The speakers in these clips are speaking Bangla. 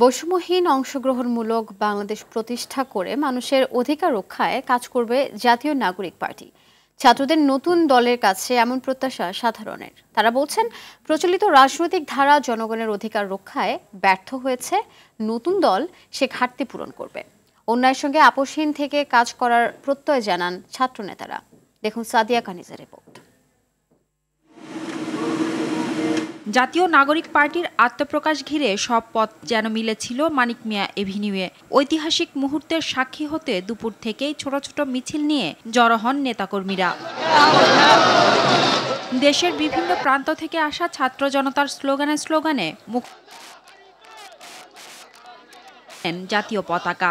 বৈষম্যহীন অংশগ্রহণমূলক বাংলাদেশ প্রতিষ্ঠা করে মানুষের অধিকার রক্ষায় কাজ করবে জাতীয় নাগরিক পার্টি। ছাত্রদের নতুন দলের কাছে এমন প্রত্যাশা সাধারণের। তারা বলছেন, প্রচলিত রাজনৈতিক ধারা জনগণের অধিকার রক্ষায় ব্যর্থ হয়েছে। নতুন দল সে ঘাটতি পূরণ করবে। অন্যায়ের সঙ্গে আপোষহীন থেকে কাজ করার প্রত্যয় জানান ছাত্রনেতারা। দেখুন সাদিয়া কানিজের রিপোর্ট। জাতীয় নাগরিক পার্টির আত্মপ্রকাশ ঘিরে সব পথ যেন মিলেছিল মানিক মিয়া এভিনিউয়ে। ঐতিহাসিক মুহূর্তের সাক্ষী হতে দুপুর থেকেই ছোট ছোট মিছিল নিয়ে জড়ো হন নেতাকর্মীরা। দেশের বিভিন্ন প্রান্ত থেকে আসা ছাত্র জনতার স্লোগানে স্লোগানে মুখ জাতীয় পতাকা।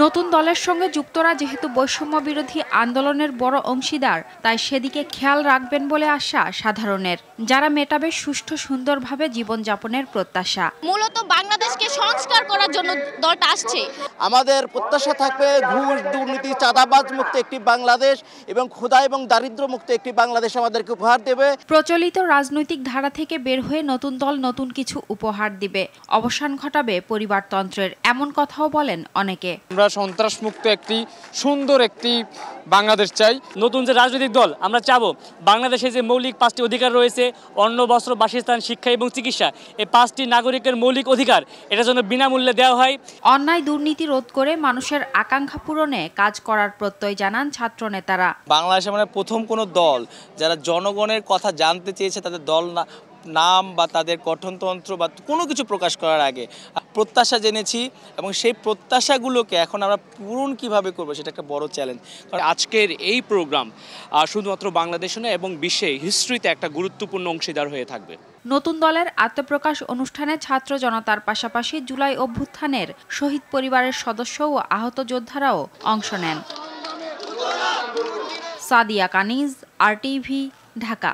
নতুন দলের সঙ্গে যুক্তরা যেহেতু বৈষম্য বিরোধী আন্দোলনের বড় অংশীদার, তাই সেদিকে খেয়াল রাখবেন বলে আশা সাধারণের, যারা মেটাবে সুষ্ঠু সুন্দরভাবে জীবনযাপনের প্রত্যাশা। মূলত বাংলাদেশকে সংস্কার করার জন্য দলটা আসছে। আমাদের প্রত্যাশা থাকবে ঘুষ, দুর্নীতি, চাঁদাবাজ মুক্ত একটি বাংলাদেশ এবং ক্ষুধা এবং দারিদ্র্য মুক্ত একটি বাংলাদেশ আমাদেরকে উপহার দেবে। প্রচলিত রাজনৈতিক ধারা থেকে বের হয়ে নতুন দল নতুন কিছু উপহার দিবে, অবসান ঘটাবে পরিবারতন্ত্রের, এমন কথাও বলেন অনেকে। আমরা সন্ত্রাসমুক্ত একটি সুন্দর একটি বাংলাদেশ চাই। নতুন যে রাজনৈতিক দল আমরা চাবো, বাংলাদেশে যে মৌলিক 5টি অধিকার রয়েছে, অন্ন, বস্ত্র, বাসস্থান, শিক্ষা এবং চিকিৎসা, এই 5টি নাগরিকের মৌলিক অধিকার এটা যেন বিনামূল্যে দেওয়া হয়। অন্যায় দুর্নীতি রোধ করে মানুষের আকাঙ্ক্ষা পূরণে কাজ করার প্রত্যয় জানান ছাত্রনেতারা। বাংলাদেশে মানে প্রথম কোনো দল যারা জনগণের কথা জানতে চেয়েছে, তাদের দল নাম বা তাদের গঠনতন্ত্র বা কোনো কিছু প্রকাশ করার আগে প্রত্যাশা জেনেছি, এবং সেই প্রত্যাশাগুলোকে এখন আমরা পূরণ কিভাবে করবো সেটা একটা বড় চ্যালেঞ্জ। আজকের এই প্রোগ্রাম শুধুমাত্র বাংলাদেশে নয় এবং বিশ্বে হিস্ট্রিতে একটা গুরুত্বপূর্ণ অংশীদার হয়ে থাকবে। নতুন দলের আত্মপ্রকাশ অনুষ্ঠানে ছাত্র জনতার পাশাপাশি জুলাই অভ্যুত্থানের শহীদ পরিবারের সদস্য ও আহত যোদ্ধারাও অংশ নেন। সাদিয়া কানিজ, RTV, ঢাকা।